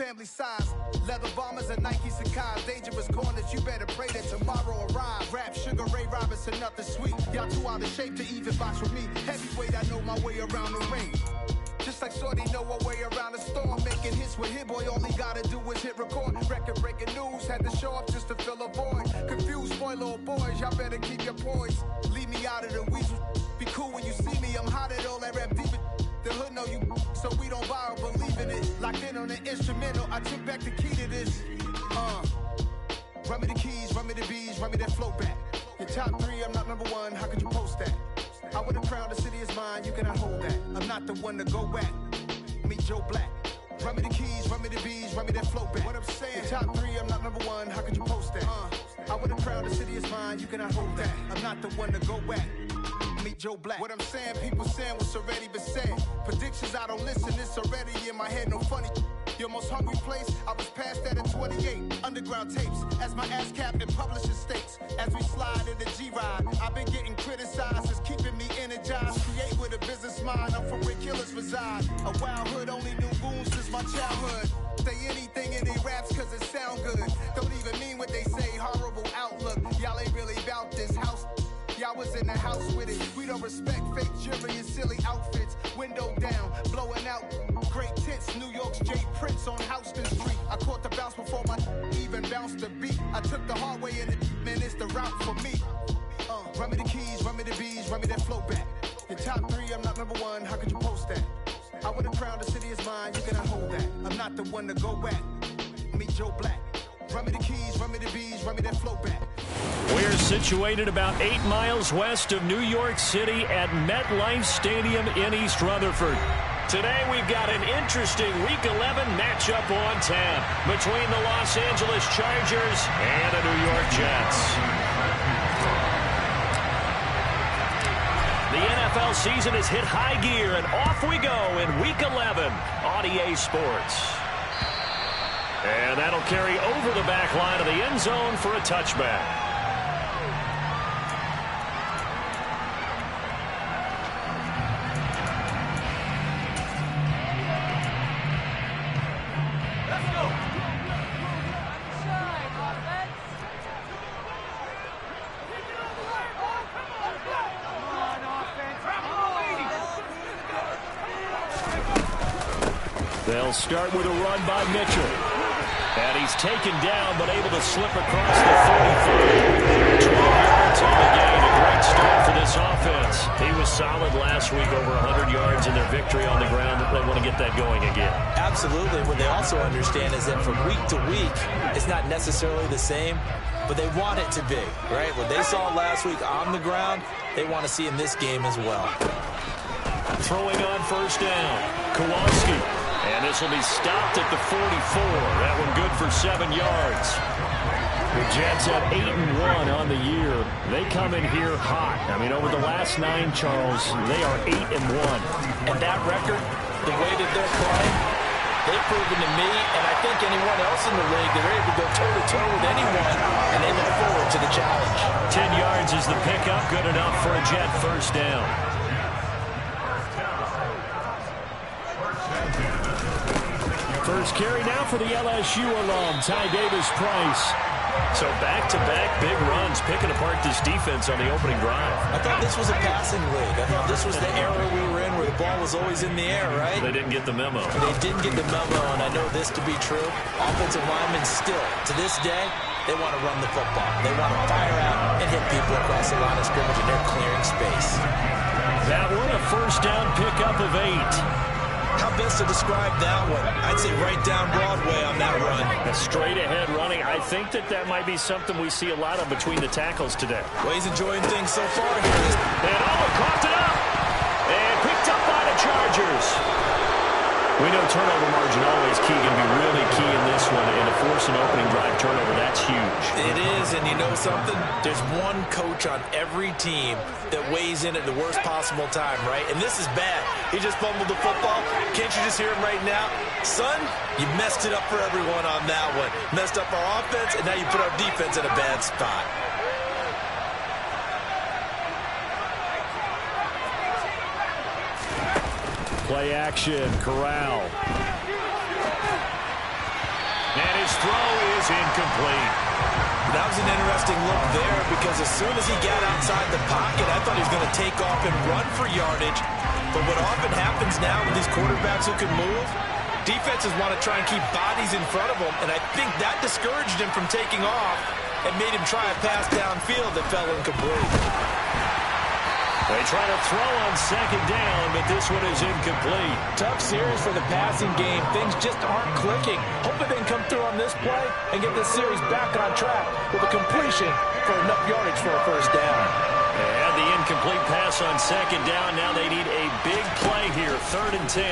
family size. Leather bombers and Nike Sacai's. Dangerous corners, you better pray that tomorrow arrives. Rap, Sugar Ray Robinson, nothing sweet. Y'all too out of shape to even box with me. Heavyweight, I know my way around the ring. Just like Shorty know her way around the storm. Making hits with Hit Boy, all he gotta do is hit record. Record breaking news, had to show up just to fill a void. Confused boy, little boys, y'all better keep your poise. Leave me out of the weasel. Be cool when you see me, I'm hot at all that rap deep. The hood know you, so we don't borrow, believe in it. Locked in on the instrumental, I took back the key to this. Run me the keys, run me the bees, run me that flow back. Your top 3, I'm not number 1, how could you post that? I would've crowned the city is mine, you cannot hold that. I'm not the one to go back. Meet Joe Black. Run me the keys, run me the bees, run me that flow back. What I'm saying, your top 3, I'm not number 1, how could you post that? I would've crowned the city is mine, you cannot hold that. I'm not the one to go back. Meet Joe Black. What I'm saying, people saying what's already been said. Predictions, I don't listen, it's already in my head, no funny. Your most hungry place, I was past that at 28. Underground tapes, as my ass cap in publishing states. As we slide in the G-Ride, I've been getting criticized, it's keeping me energized. Create with a business mind, I'm from where killers reside. A wild hood, only knew goons since my childhood. Say anything in their raps cause it sound good. Don't even mean what they say, horrible outlook. Y'all ain't really about this house. Y'all was in the house with it. We don't respect fake jewelry and silly outfits. Window down, blowing out great tits. New York's J. Prince on Houston Street. I caught the bounce before my even bounced the beat. I took the hard way in it, man, it's the route for me. Run me the keys, run me the bees, run me that flow back. Your top 3, I'm not number 1, how could you post that? I would've crowned the city is mine, you cannot hold that. I'm not the one to go back. Meet Joe Black. Run me the keys, run me the bees, run me that flow back. We're situated about 8 miles west of New York City at MetLife Stadium in East Rutherford. Today we've got an interesting Week 11 matchup on tap between the Los Angeles Chargers and the New York Jets. The NFL season has hit high gear, and off we go in Week 11 on EA Sports. And that'll carry over the back line of the end zone for a touchback. They'll start with a run by Mitchell. And he's taken down, but able to slip across the 45. 12 yards on the gain. A great start for this offense. He was solid last week, over 100 yards in their victory on the ground. They want to get that going again. Absolutely. What they also understand is that from week to week, it's not necessarily the same, but they want it to be, right? What they saw last week on the ground, they want to see in this game as well. Throwing on first down, Kowalski. And this will be stopped at the 44. That one good for 7 yards. The Jets have 8-1 on the year. They come in here hot. I mean, over the last 9, Charles, they are 8-1. And that record, the way that they're playing, they've proven to me, and I think anyone else in the league, that they're able to go toe-to-toe with anyone, and they look forward to the challenge. 10 yards is the pickup. Good enough for a Jet first down. First carry now for the LSU alum, Ty Davis-Price. So back-to-back big runs, picking apart this defense on the opening drive. I thought this was a passing league. I thought this was the era we were in where the ball was always in the air, right? They didn't get the memo. They didn't get the memo, and I know this to be true. Offensive linemen still, to this day, they want to run the football. They want to fire out and hit people across the line of scrimmage, and they're clearing space. That one, a first down pickup of 8. How best to describe that one? I'd say right down Broadway on that run. A straight-ahead running. I think that might be something we see a lot of between the tackles today. Well, he's enjoying things so far here. And coughed it up. And picked up by the Chargers. We know turnover margin always key, going to be really key in this one. And to force an opening drive turnover, that's huge. It is, and you know something? There's one coach on every team that weighs in at the worst possible time, right? And this is bad. He just fumbled the football. Can't you just hear him right now? Son, you messed it up for everyone on that one. Messed up our offense, and now you put our defense in a bad spot. Play action, Corral. throw is incomplete. That was an interesting look there because as soon as he got outside the pocket, I thought he was going to take off and run for yardage. But what often happens now with these quarterbacks who can move, defenses want to try and keep bodies in front of them, and I think that discouraged him from taking off and made him try a pass downfield that fell incomplete. They try to throw on second down, but this one is incomplete. Tough series for the passing game. Things just aren't clicking. Hopefully they can come through on this play and get this series back on track with a completion for enough yardage for a first down. They had the incomplete pass on second down. Now they need a big play here, 3rd and 10.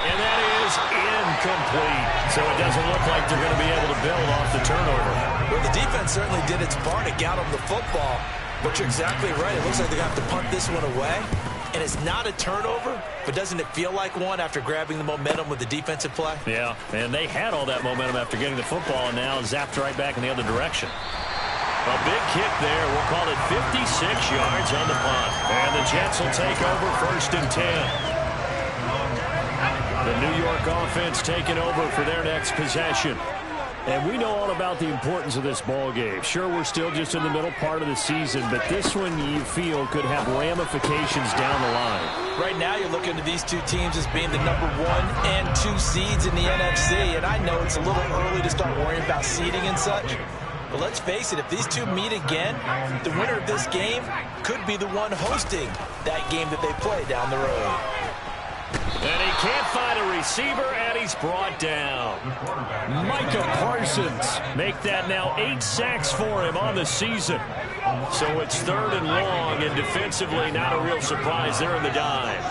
And that is incomplete. So it doesn't look like they're going to be able to build off the turnover. Well, the defense certainly did its part to get them the football. But you're exactly right. It looks like they're going to have to punt this one away. And it's not a turnover, but doesn't it feel like one after grabbing the momentum with the defensive play? Yeah, and they had all that momentum after getting the football and now zapped right back in the other direction. A big kick there. We'll call it 56 yards on the punt. And the Jets will take over 1st and 10. The New York offense taking over for their next possession. And we know all about the importance of this ball game. Sure, we're still just in the middle part of the season, but this one you feel could have ramifications down the line. Right now you're looking at these two teams as being the number 1 and 2 seeds in the NFC, and I know it's a little early to start worrying about seeding and such. But let's face it, if these two meet again, the winner of this game could be the one hosting that game that they play down the road. And he can't find a receiver, and he's brought down. Micah Parsons make that now 8 sacks for him on the season. So it's 3rd and long, and defensively not a real surprise there in the dive.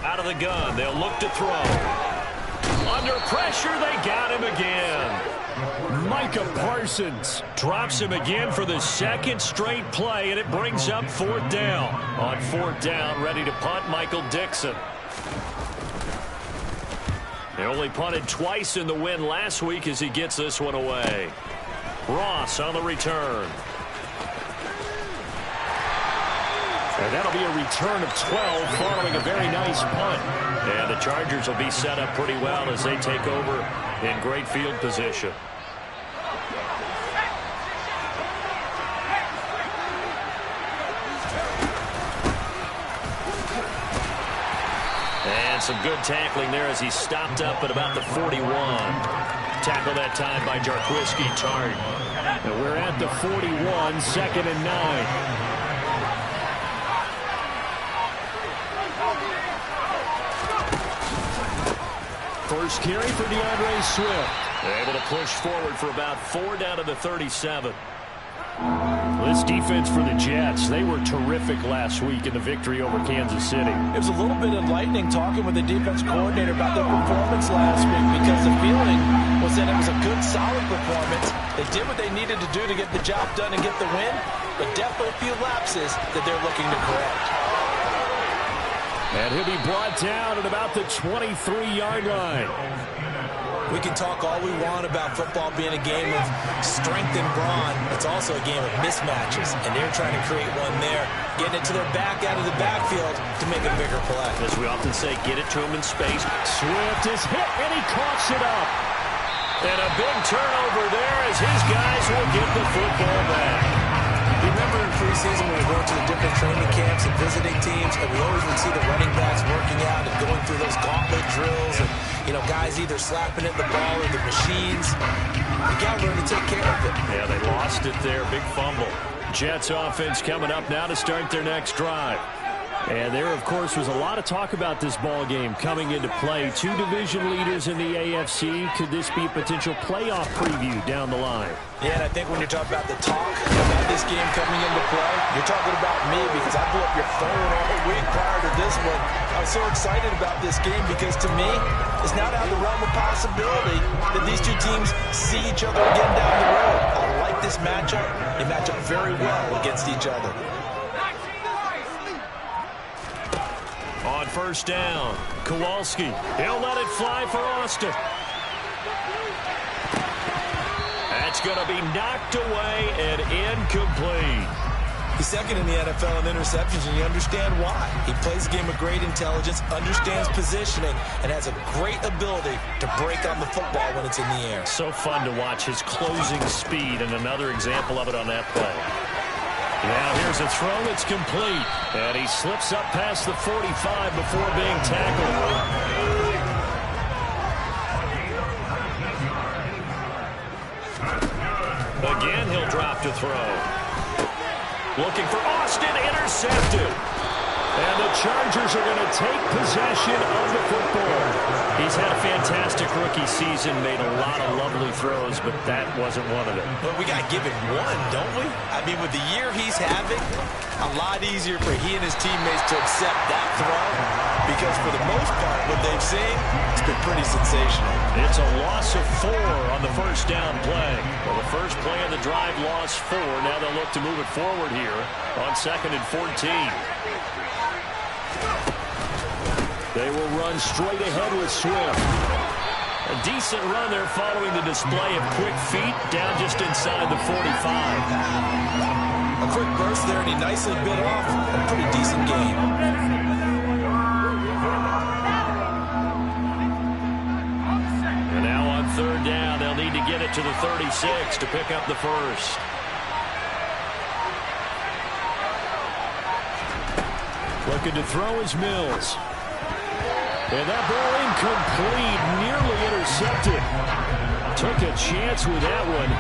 Out of the gun, they'll look to throw. Under pressure, they got him again. Micah Parsons drops him again for the 2nd straight play, and it brings up 4th down. On 4th down, ready to punt, Michael Dixon. They only punted twice in the win last week as he gets this one away. Ross on the return. And that'll be a return of 12 following a very nice punt. And the Chargers will be set up pretty well as they take over in great field position. And some good tackling there as he stopped up at about the 41. Tackle that time by Jarquiski Tart. And we're at the 41, 2nd and 9. First carry for DeAndre Swift. They're able to push forward for about 4 down to the 37. This defense for the Jets, they were terrific last week in the victory over Kansas City. It was a little bit enlightening talking with the defense coordinator about their performance last week because the feeling was that it was a good, solid performance. They did what they needed to do to get the job done and get the win, but definitely a few lapses that they're looking to correct. And he'll be brought down at about the 23-yard line. We can talk all we want about football being a game of strength and brawn. It's also a game of mismatches, and they're trying to create one there, getting it to their back out of the backfield to make a bigger play. As we often say, get it to him in space. Swift is hit, and he coughs it up. And a big turnover there as his guys will get the football back. Remember in preseason when we were going to the different training camps and visiting teams, and we always would see the running backs working out and going through those gauntlet drills and, you know, guys either slapping at the ball or the machines. You got to learn to take care of it. Yeah, they lost it there. Big fumble. Jets offense coming up now to start their next drive. And there, of course, was a lot of talk about this ball game coming into play. 2 division leaders in the AFC. Could this be a potential playoff preview down the line? Yeah, and I think when you're talking about the talk about this game coming into play, you're talking about me because I blew up your phone all week prior to this one. I was so excited about this game because to me, it's not out of the realm of possibility that these two teams see each other again down the road. I like this matchup. They match up very well against each other. On first down, Kowalski. He'll let it fly for Austin. That's going to be knocked away and incomplete. He's second in the NFL in interceptions, and you understand why. He plays the game with great intelligence, understands positioning, and has a great ability to break on the football when it's in the air. So fun to watch his closing speed, and another example of it on that play. Now here's a throw that's complete, and he slips up past the 45 before being tackled. Again, he'll drop to throw. Looking for Austin, intercepted. And the Chargers are going to take possession of the football. He's had a fantastic rookie season, made a lot of lovely throws, but that wasn't one of them. But we got to give him one, don't we? I mean, with the year he's having, a lot easier for he and his teammates to accept that throw, because for the most part, what they've seen, it's been pretty sensational. It's a loss of 4 on the first down play. Well, the first play of the drive lost 4. Now they'll look to move it forward here on 2nd and 14. They will run straight ahead with Swift. A decent run there following the display of quick feet down just inside the 45. A quick burst there, and he nicely bit off a pretty decent gain. And now on 3rd down, they'll need to get it to the 36 to pick up the first. Looking to throw is Mills. And that ball incomplete, nearly intercepted. Took a chance with that one.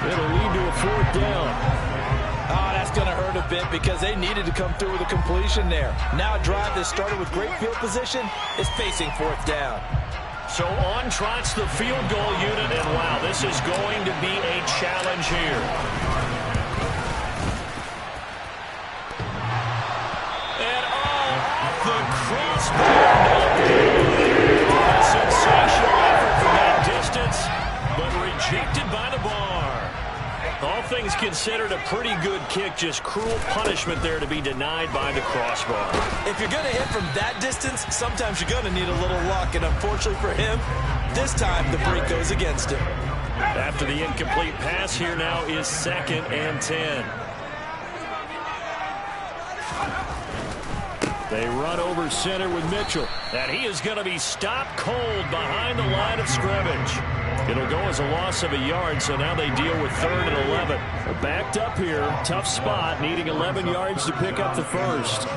It'll lead to a 4th down. Oh, that's going to hurt a bit because they needed to come through with a completion there. Now a drive that started with great field position is facing 4th down. So on trots the field goal unit, and wow, this is going to be a challenge here. And off the crossbar. A sensational effort from that distance, but rejected by the bar. All things considered, a pretty good kick, just cruel punishment there to be denied by the crossbar. If you're going to hit from that distance, sometimes you're going to need a little luck, and unfortunately for him, this time the break goes against him. After the incomplete pass, here now is 2nd and 10. They run over center with Mitchell. And he is going to be stopped cold behind the line of scrimmage. It'll go as a loss of a yard, so now they deal with 3rd and 11. They're backed up here. Tough spot, needing 11 yards to pick up the first.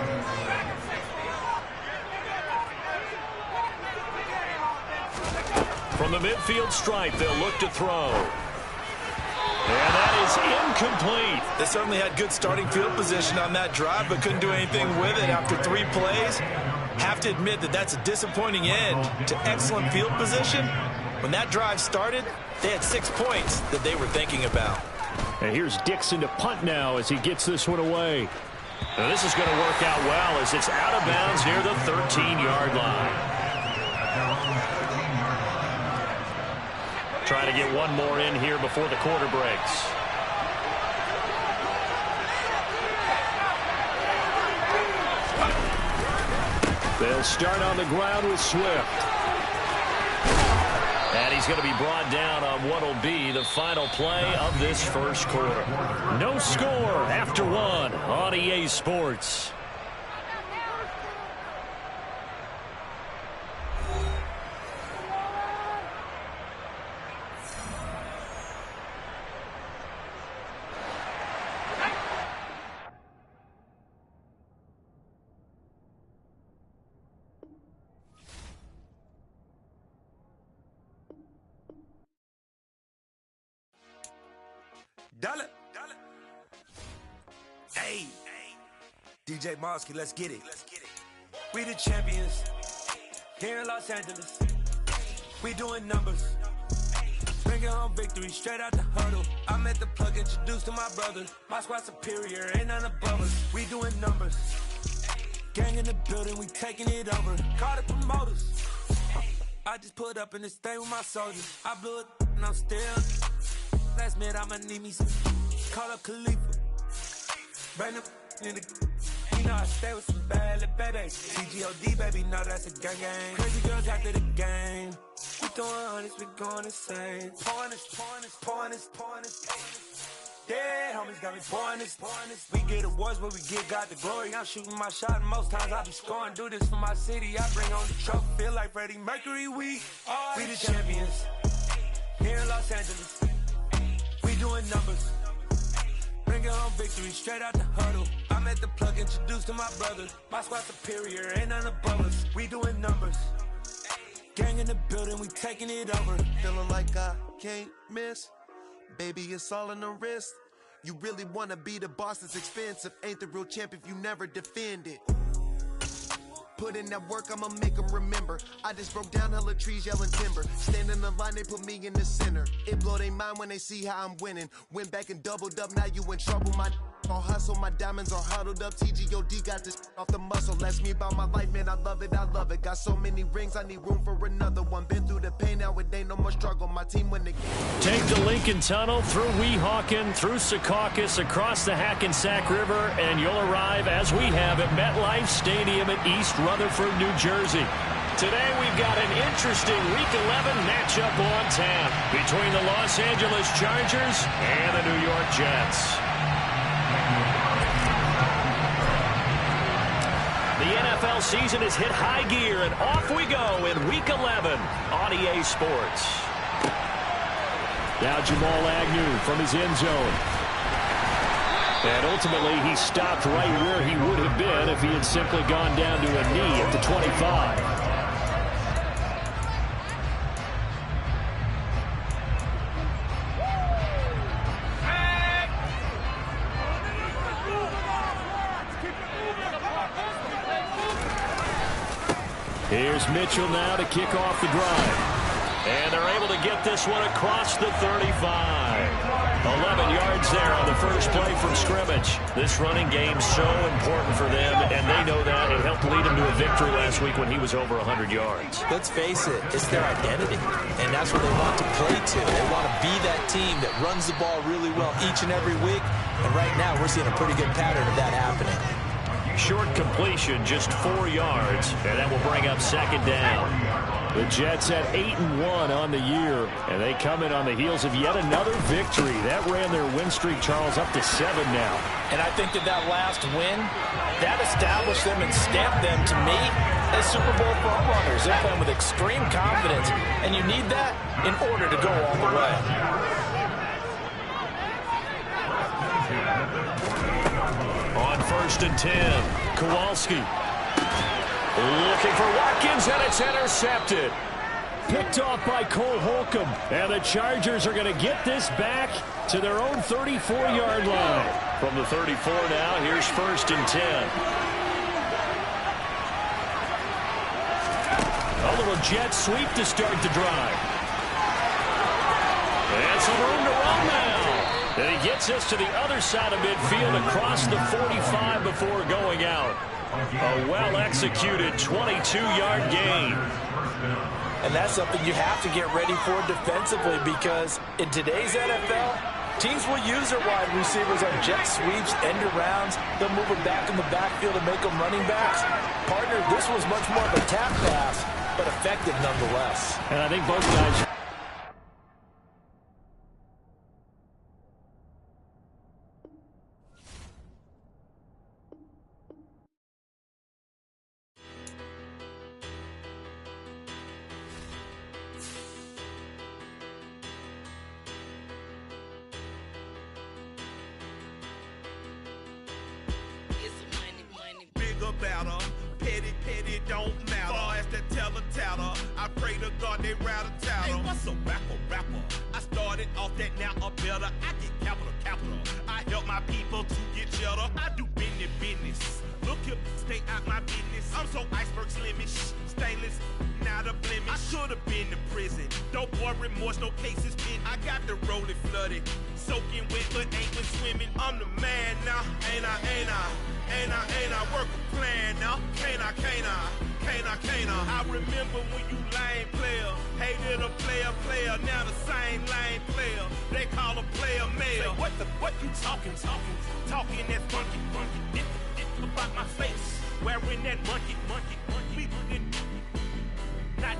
From the midfield stripe, they'll look to throw. And that is incomplete. They certainly had good starting field position on that drive, but couldn't do anything with it after 3 plays. Have to admit that that's a disappointing end to excellent field position. When that drive started, they had 6 points that they were thinking about. And here's Dixon to punt now as he gets this one away. Now this is going to work out well as it's out of bounds near the 13-yard line. Trying to get one more in here before the quarter breaks. They'll start on the ground with Swift. And he's going to be brought down on what will be the final play of this first quarter. No score after 1 on EA Sports. Dollar. Hey, DJ Mosky, let's get it. We the champions here in Los Angeles. We doing numbers. Bringing home victory straight out the huddle. I'm at the plug, introduced to my brother. My squad superior, ain't none above us. We doing numbers. Gang in the building, we taking it over. Call the promoters. I just put up in this thing with my soldiers. I blew it and I'm still. Last minute, I'ma need me some. Call up Khalifa. Bring them in the. You know I stay with some bad little babies. CGOD, baby, no, that's a gang gang. Crazy girls after the game. We throwing hundreds, we going insane. Pointers. Dead homies got me pouring this. We get awards, but we get God the glory. I'm shooting my shot, and most times I be scoring. Do this for my city. I bring on the trophy. Feel like Freddie Mercury. We the champions here in Los Angeles. We doing numbers. Bringing home victory straight out the huddle. I'm at the plug, introduced to my brother. My squad superior, ain't none above us. We doing numbers. Gang in the building, we taking it over. Feeling like I can't miss. Baby, it's all in the wrist. You really wanna be the boss, it's expensive. Ain't the real champ if you never defend it. Put in that work, I'ma make them remember. I just broke down hella trees, yelling timber. Stand in the line, they put me in the center. It blow their mind when they see how I'm winning. Went back and doubled up, now you in trouble. My all hustle, my diamonds are huddled up. TGOD got this off the muscle. That's me about my life, man, I love it, I love it. Got so many rings, I need room for another one. Been through the pain, now it ain't no more struggle. My team win the game. Take the Lincoln Tunnel through Weehawken, through Secaucus, across the Hackensack River, and you'll arrive, as we have, at MetLife Stadium at East Rutherford, New Jersey. Today we've got an interesting Week 11 matchup on tap between the Los Angeles Chargers and the New York Jets. The NFL season has hit high gear, and off we go in Week 11 on EA Sports. Now Jamal Agnew from his end zone. And ultimately, he stopped right where he would have been if he had simply gone down to a knee at the 25. Here's Mitchell now to kick off the drive. And they're able to get this one across the 35. 11 yards there on the first play from scrimmage. This running game's so important for them, and they know that. It helped lead him to a victory last week when he was over 100 yards. Let's face it, it's their identity, and that's what they want to play to. They want to be that team that runs the ball really well each and every week, and right now we're seeing a pretty good pattern of that happening. Short completion, just 4 yards, and that will bring up second down. The Jets at 8-1 on the year, and they come in on the heels of yet another victory. That ran their win streak, Charles, up to 7 now. And I think that last win, that established them and stamped them, to me, as Super Bowl frontrunners. They're playing with extreme confidence, and you need that in order to go all the way. On 1st and 10, Kowalski. Looking for Watkins, and it's intercepted. Picked off by Cole Holcomb. And the Chargers are going to get this back to their own 34-yard line. From the 34 now, here's 1st and 10. A little jet sweep to start the drive. And some room to run now. And he gets us to the other side of midfield across the 45 before going out. A well-executed 22-yard gain. And that's something you have to get ready for defensively, because in today's NFL, teams will use their wide receivers on jet sweeps, end arounds. They'll move them back in the backfield and make them running backs. Partner, this was much more of a tap pass, but effective nonetheless. And I think both guys... Better, petty, don't matter. Far as the teller, I pray to God they rattle tattle. Hey, what's a rapper? I started off that, now I'm better. I get capital. I help my people to get cheddar. I do business. Look here, stay out my business. I'm so iceberg slimish, stainless, not a blemish. I should have been to prison. Don't boy remorse, no cases pinned. I got the rolling flooded, soaking wet, but ain't been swimming. I'm the man now, ain't I? Work a plan now, can't I? I remember when you lame player, hated a player, now the same lame player. They call a player male. Say, what you talking that funky, about my face, wearing that monkey. We not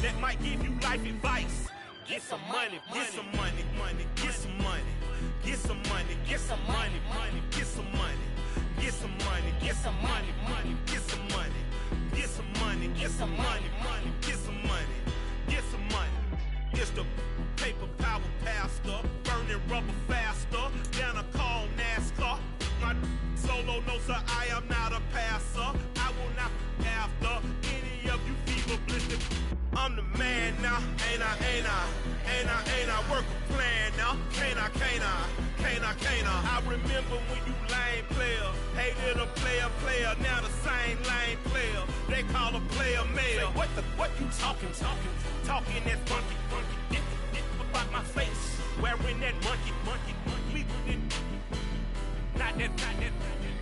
that might give you life advice. Get some money. Get some money, get some money, money, get some money. Get some money, get some money, money, get some money. Get some money, get some money, money, get some money. Get some money. It's the paper power pastor, burning rubber faster. Down a call NASCAR. My solo no sir, I am not a passer. I will not after any of you fever blistered. I'm the man now, ain't I, ain't I? Ain't I, ain't I? Work a plan now, can't I, can't I? Can't I, can't I? I remember when you lame player, hated a player, now the same lame player. They call a player male. What you talking that funky, get about my face, wearing that monkey, we didn't, not that,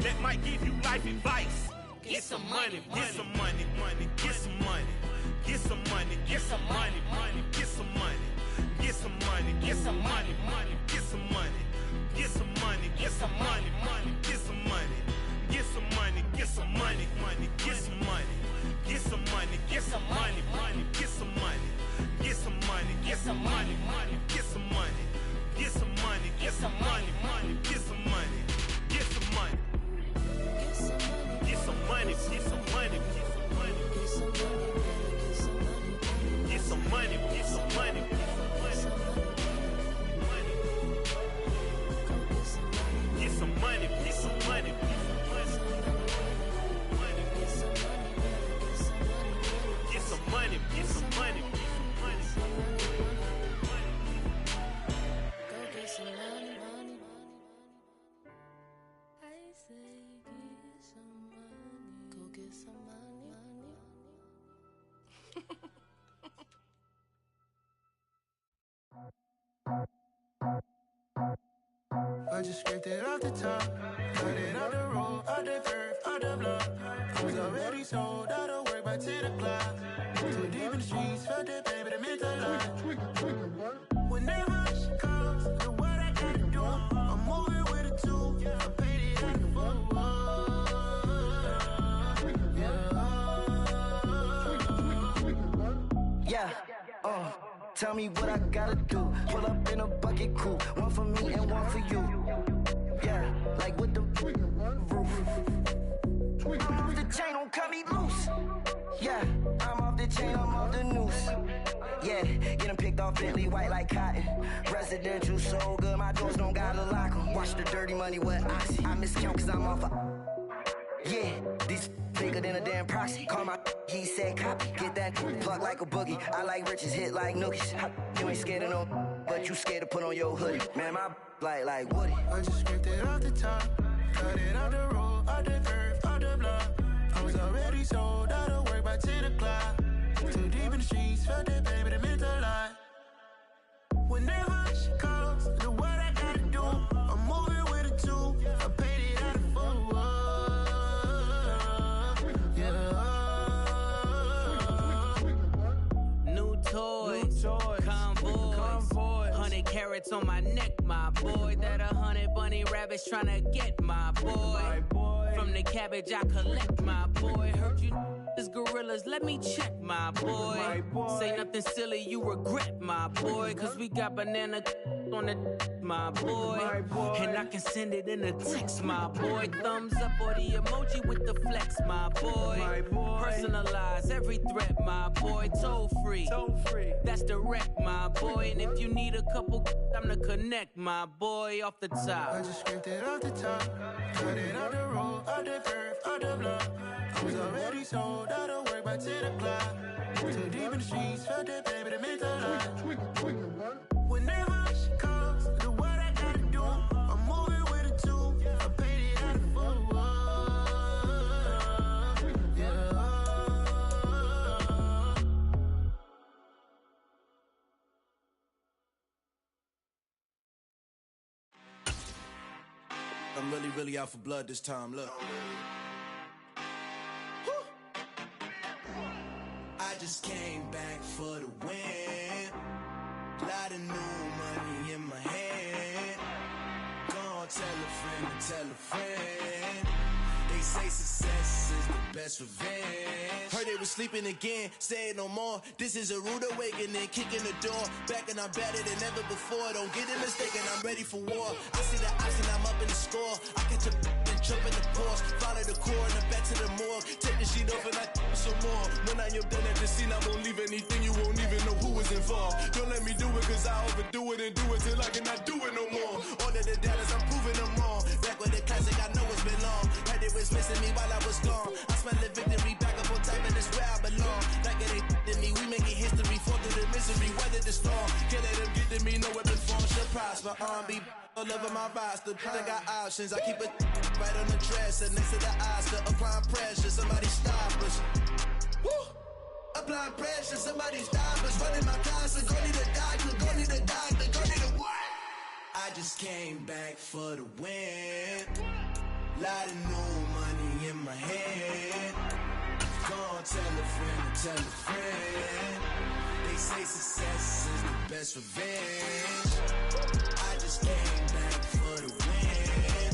that might give you life advice. Get some money, get some money, money, get some money. Get some money, get some money, money, get some money. Get some money, get some money, money, get some money. Get some money, get some money, money, get some money. Get some money, get some money, money, get some money. Get some money, get some money, money, get some money. Get some money, get some money, money, get some money. Get some money, get some money, money, get some money. Get some money. Get some money, get some money, get some money. Get some money, get some money. Get some money, get some money. Get some money, get some money. Go get some money, money. I say get some money. Go get some money, money. I just scraped it off the top, cut it out the road, out the curve, out the block. I was already sold, out of work by 10 o'clock. Too deep in the streets, felt that pain, but it meant a lot. Whenever she calls, do what I gotta do. I'm moving with a two, I paid it out the Yeah, tell me what I gotta do. Pull up in a bucket crew, one for me and one for you. Yeah, like with the roof. I'm off the chain, don't cut me loose. Yeah, I'm off the chain, I'm off the noose. Yeah, getting picked off Bentley white like cotton. Residential so good, my doors don't gotta lock 'em. Watch the dirty money with oxy. I miscount cause I'm off yeah, these bigger than a damn proxy. Call my he said copy. Get that plug like a boogie. I like riches, hit like nookies. You ain't scared of no, but you scared to put on your hoodie. Man, my like Woody. I just scraped it off the top, cut it out the road, out the curve, out the block. I was already sold, out of work by 10 o'clock. Too deep in the streets, felt that pain, but it meant a lot. Whenever she calls, do what I gotta do. I'm moving with a two, I paid it out of full. New toys, convoy, 100 carats on my neck, my boy. That 100 bunny rabbits tryna get my boy. From the cabbage I collect, my boy. Heard you is gorillas, let me check, my boy. Say nothing silly, you regret, my boy. Cause we got banana on the my boy. And I can send it in a text, my boy. Thumbs up or the emoji with the flex, my boy. Personalize every threat, my boy. Toll free, that's direct, my boy. And if you need a couple, I'm the connect, my boy. Off the top, I just scraped it off the top, cut it out the road, out the curve, out the block. I was already sold, out of work by 10 o'clock. Too deep in the streets, felt that pain, but it meant a lot. Whenever she calls, do what I gotta do. I'm moving with a two, I paid it out of full. I'm really out for blood this time, look. I just came back for the win. Lot of new money in my hand. Go on, tell a friend and tell a friend. They They say success is the best revenge. Heard they was sleeping again, say it no more. This is a rude awakening, kicking the door. Back and I'm better than ever before. Don't get it mistaken, I'm ready for war. I see the option, I'm up in the score. I catch a and jump in the Porsche. Follow the core and back to the morgue. Take the sheet off and I some more. When I am done at the scene, I won't leave anything. You won't even know who was involved. Don't let me do it, cause I overdo it and do it till I cannot do it no more. All of the doubters, I'm proving them wrong. Back with the classic, I know it's been long. Heard they was missing me while I was gone. I smell the victory, back up on time, and it's where I belong. Like it ain't to me, we making history. Fall through the misery, weather the storm. Can't let them get to me, no weapon form should prosper. R&B all over my roster. I got options, I keep it right on the dresser. Next to the Oscar, applying pressure. Somebody stop us. Woo! Applying pressure, somebody stop us. Running my concert, go need a doctor, go need a doctor, go need a what? I just came back for the win. Lot of new money in my hand. Go on, tell a friend and tell a friend. They say success is the best revenge. I just came back for the win.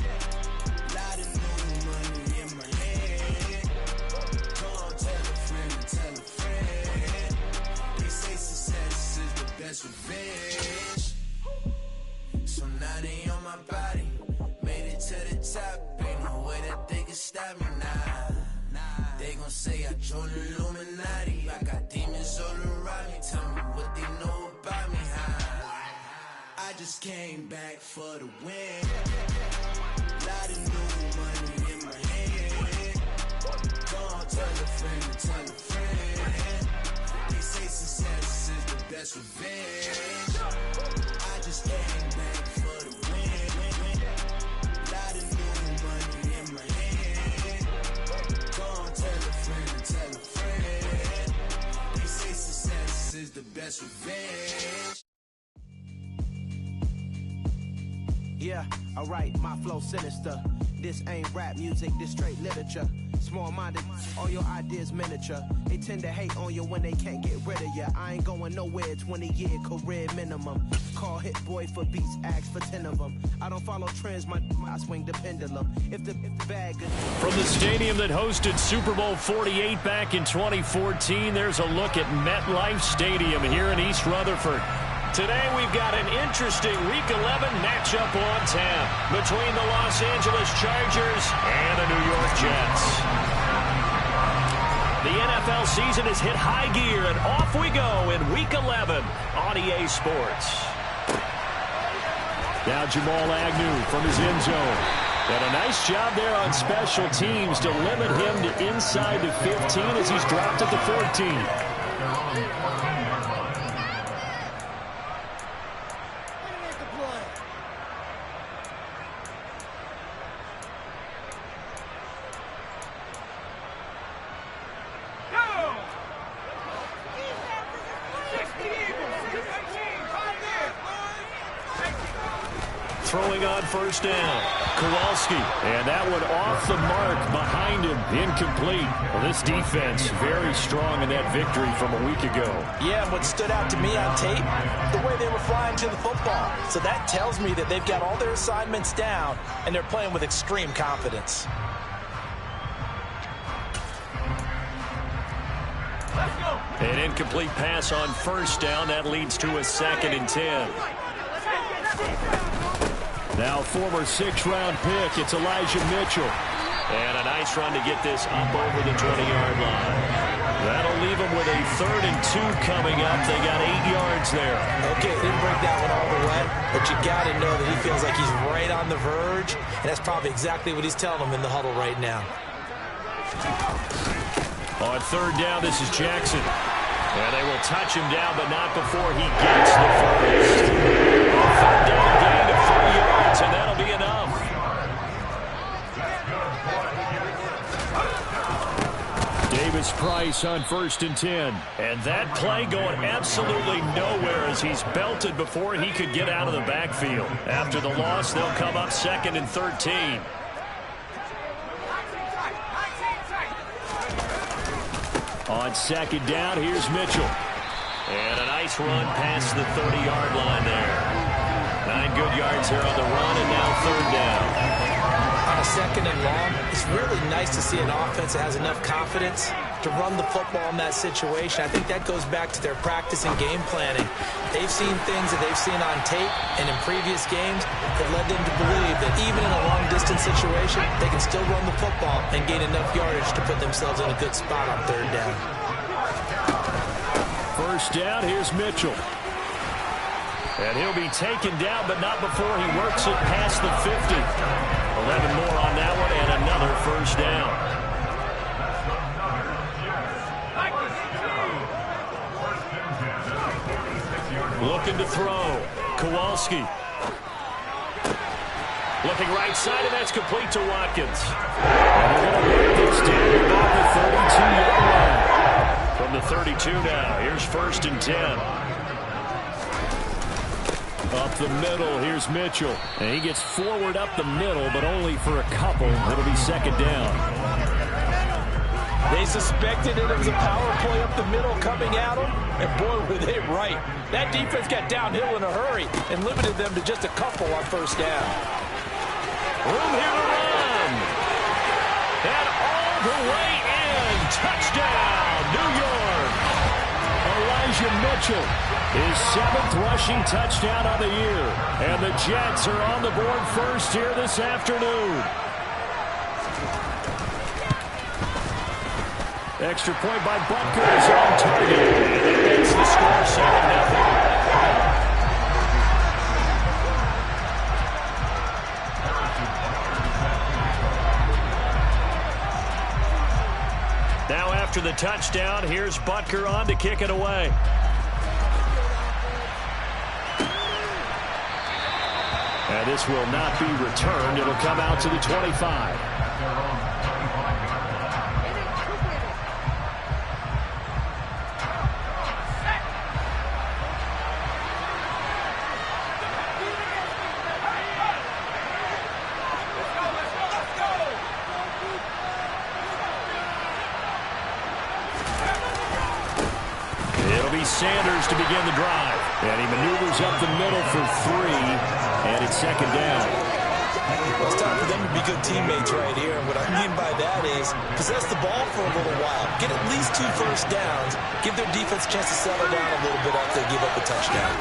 Lot of new money in my hand. Go on, tell a friend and tell a friend. They say success is the best revenge. So now they on my body. Made it to the top. Ain't no way that they can stop me now. They gon' say I joined the Illuminati. I got demons all around me. Tell me what they know about me, huh? I just came back for the win. Lot of new money in my hand. Go on, tell a friend and tell a friend. They say success is the best revenge. I just came back for the win. Lot of new money in my hand. Go on, tell a friend and tell a friend. They say success is the best revenge. Yeah, alright, my flow sinister. This ain't rap music, this straight literature. Small-minded, all your ideas miniature. They tend to hate on you when they can't get rid of you. I ain't going nowhere, 20-year career minimum. Call Hit Boy for beats, ask for 10 of them. I don't follow trends, I swing the pendulum. If the bag is... From the stadium that hosted Super Bowl 48 back in 2014, there's a look at MetLife Stadium here in East Rutherford. Today we've got an interesting Week 11 matchup on tap between the Los Angeles Chargers and the New York Jets. The NFL season has hit high gear, and off we go in Week 11 on EA Sports. Now Jamal Agnew from his end zone. And a nice job there on special teams to limit him to inside the 15 as he's dropped at the 14. Throwing on first down, Kowalski, and that one off the mark behind him, incomplete. Well, this defense very strong in that victory from a week ago. Yeah, and what stood out to me on tape, the way they were flying to the football. So that tells me that they've got all their assignments down, and they're playing with extreme confidence. An incomplete pass on first down. That leads to a 2nd and 10. Now former 6th-round pick, it's Elijah Mitchell. And a nice run to get this up over the 20-yard line. That'll leave them with a 3rd and 2 coming up. They got 8 yards there. Okay, didn't break that one all the way, but you got to know that he feels like he's right on the verge, and that's probably exactly what he's telling them in the huddle right now. On 3rd down, this is Jackson. And they will touch him down, but not before he gets the first. 3rd down gain of 4 yards, and that'll be enough. Davis Price on 1st and 10. And that play going absolutely nowhere as he's belted before he could get out of the backfield. After the loss, they'll come up 2nd and 13. On 2nd down, here's Mitchell. And a nice run past the 30-yard line there. 9 good yards here on the run, and now 3rd down. On a 2nd and long, it's really nice to see an offense that has enough confidence to run the football in that situation. I think that goes back to their practice and game planning. They've seen things that they've seen on tape and in previous games that led them to believe that even in a long-distance situation, they can still run the football and gain enough yardage to put themselves in a good spot on 3rd down. 1st down, here's Mitchell. And he'll be taken down, but not before he works it past the 50. 11 more on that one, and another 1st down. Looking to throw. Kowalski. Looking right side, and that's complete to Watkins. And they're going to work this down about the 32-yard line. From the 32 now, here's 1st and 10. Up the middle, here's Mitchell. And he gets forward up the middle, but only for a couple. It'll be 2nd down. They suspected it was a power play up the middle coming at them, and boy, were they right. That defense got downhill in a hurry and limited them to just a couple on 1st down. Room here to run. And all the way in. Touchdown, New York. Elijah Mitchell, his 7th rushing touchdown of the year. And the Jets are on the board first here this afternoon. Extra point by Butker is on target. And it makes the score 7-0. Now after the touchdown, here's Butker on to kick it away. And this will not be returned. It'll come out to the 25. Sanders to begin the drive. And he maneuvers up the middle for 3. And it's 2nd down. Well, it's time for them to be good teammates right here. And what I mean by that is possess the ball for a little while. Get at least 2 first downs. Give their defense a chance to settle down a little bit after they give up a touchdown.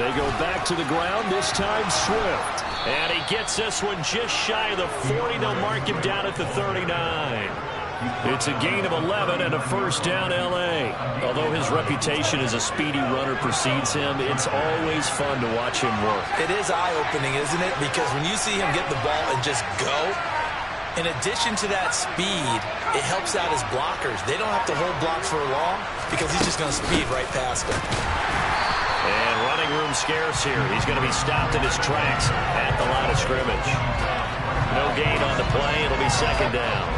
They go back to the ground, this time Swift. And he gets this one just shy of the 40. They'll mark him down at the 39. It's a gain of 11 and a 1st down L.A. Although his reputation as a speedy runner precedes him, it's always fun to watch him work. It is eye-opening, isn't it? Because when you see him get the ball and just go, in addition to that speed, it helps out his blockers. They don't have to hold blocks for long because he's just going to speed right past them. And running room scarce here. He's going to be stopped in his tracks at the line of scrimmage. No gain on the play. It'll be 2nd down.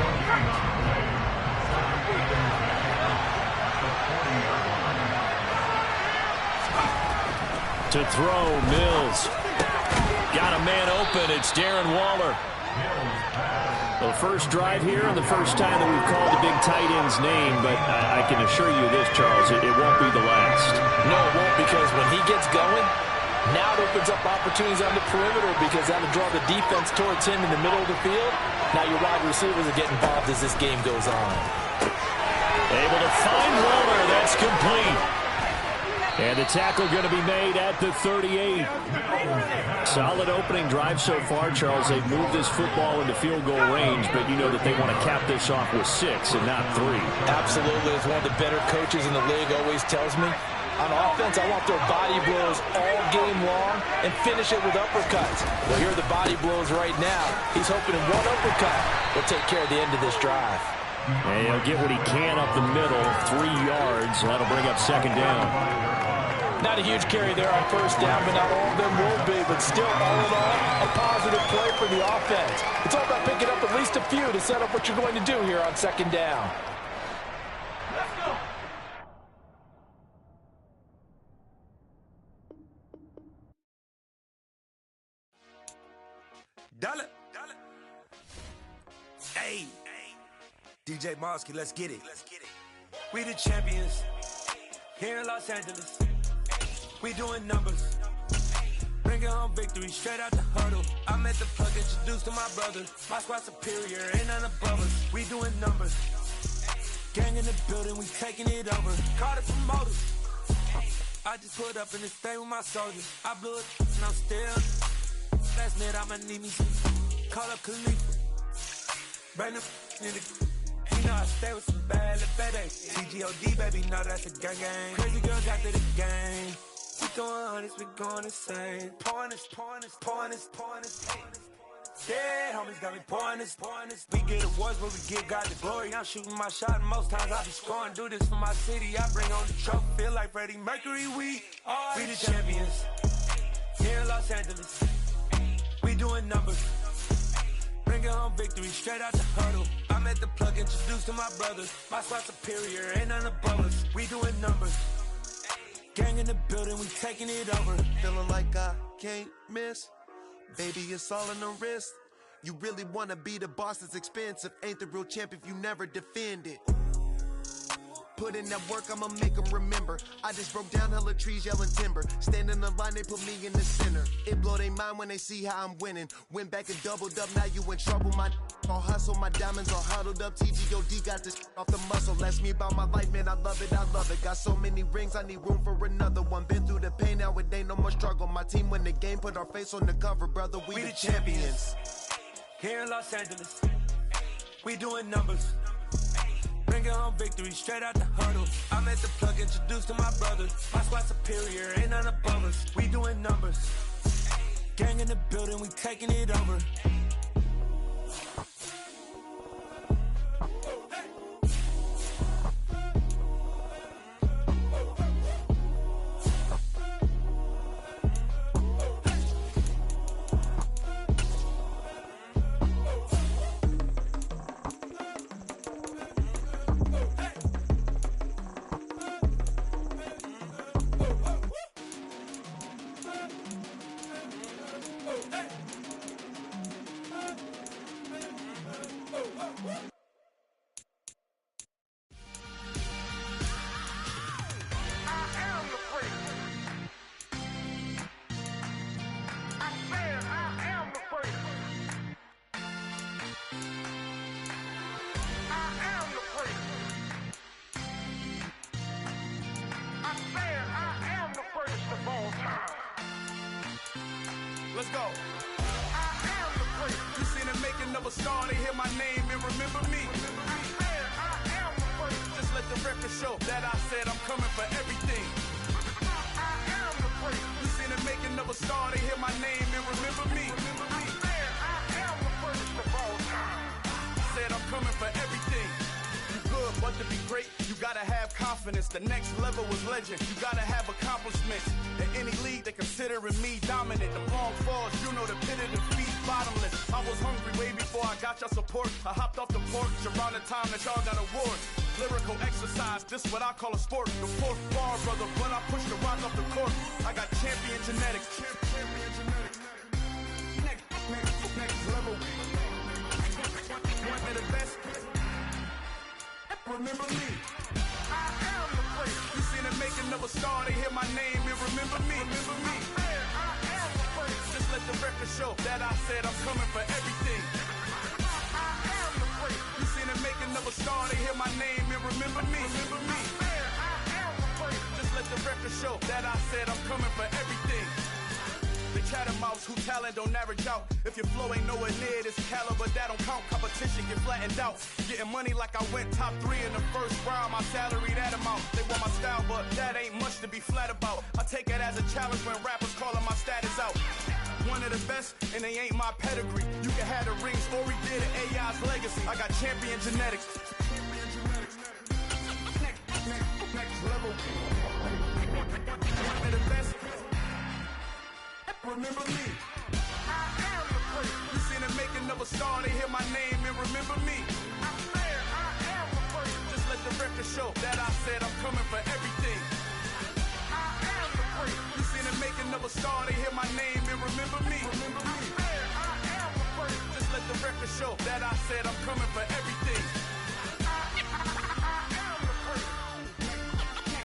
To throw, Mills. Got a man open. It's Darren Waller. The first drive here and the first time that we've called the big tight end's name, but I can assure you this, Charles, it won't be the last. No, it won't, because when he gets going, now it opens up opportunities on the perimeter because that'll draw the defense towards him in the middle of the field. Now your wide receivers are getting involved as this game goes on. Able to find Waller. That's complete. And the tackle going to be made at the 38. Solid opening drive so far, Charles. They've moved this football into field goal range, but you know that they want to cap this off with 6 and not 3. Absolutely. As one of the better coaches in the league always tells me, on offense, I want their body blows all game long and finish it with uppercuts. Well, here are the body blows right now. He's hoping in one uppercut will take care of the end of this drive. And he'll get what he can up the middle, 3 yards. That'll bring up 2nd down. Not a huge carry there on 1st down, but not all of them will be. But still, all in all, a positive play for the offense. It's all about picking up at least a few to set up what you're going to do here on 2nd down. Let's go. Dollar. Hey. DJ Mosky, let's get it. We the champions here in Los Angeles. We doing numbers. Bringing home victory straight out the huddle. I'm at the plug, introduced to my brother. My squad superior, ain't none above us. We doing numbers. Gang in the building, we taking it over. Call the promoters. I just put up in this thing with my soldiers. I blew it and I'm still. Last night I'ma need me some. Call up Khalifa. Bring the in the. You know I stay with some bad little baby. TGOD, baby, know that's a gang gang. Crazy girls after the game. We going hundreds, we going insane. Pouring this. Dead homies got me pouring this. We get awards, but we give God the glory. I'm shooting my shot, and most times I be scoring. Do this for my city, I bring on the trophy. Feel like Freddie Mercury, we the champions. Here in Los Angeles, we doing numbers. Bringing home victory straight out the huddle. I'm at the plug, introduced to my brothers. My squad superior, ain't none above us. We doing numbers. Gang in the building, we taking it over. Feeling like I can't miss. Baby, it's all in the wrist. You really wanna be the boss, it's expensive. Ain't the real champ if you never defend it. Put in that work, I'ma make them remember. I just broke down hella trees, yelling timber. Stand in the line, they put me in the center. It blow their mind when they see how I'm winning. Went back and doubled up, now you in trouble. My all hustle, my diamonds all huddled up. TGOD got this off the muscle. That's me about my life, man, I love it. Got so many rings, I need room for another one. Been through the pain, now it ain't no more struggle. My team win the game, put our face on the cover, brother. We the champions. Here in Los Angeles, we doing numbers. Bringing home victory straight out the huddle. I'm at the plug, introduced to my brothers. My squad superior, ain't none above us. We doing numbers. Gang in the building, we taking it over. Let's go. I am the great. You seen the making of a star, they hear my name and remember me. I am the great. Just let the record show that I said I'm coming for everything. I am the great. You seen the making of a star, they hear my name and remember me. I am the greatest of all time. Said I'm coming for everything. You good, but to be great, you gotta have confidence. The next level was legend. You gotta have accomplishments. In any league, they considering me dominant. The long falls, you know the pit of defeat, bottomless. I was hungry way before I got your support. I hopped off the porch around the time that y'all got awards. Lyrical exercise, this what I call a sport. The fourth bar, brother, when I push the rock off the court. I got champion genetics. Champion genetics. Next level. One of the best. Remember me. I am the great. You seen the making of a star, they hear my name and remember me. Remember me. I am the great. Just let the record show that I said I'm coming for everything. I am the great. You seen the making of a star, they hear my name and remember me. Remember me. I am the great. Just let the record show that I said I'm coming for everything. The chattermouths who talent don't average out. If your flow ain't nowhere near this caliber, that don't count. Competition get flattened out. Getting money like I went top 3 in the first round. My salary that amount. They want my style, but that ain't much to be flat about. I take it as a challenge when rappers calling my status out. One of the best, and they ain't my pedigree. You can have the rings, or we did it, AI's legacy. I got champion genetics. Next level. One of the best. Remember me. I am the great. You seen the making of a star, they hear my name and remember me. I am the great. Just let the record show that I said I'm coming for everything. I am the great. You seen the making of a star, they hear my name and remember me. I am the great. Just let the record show that I said I'm coming for everything.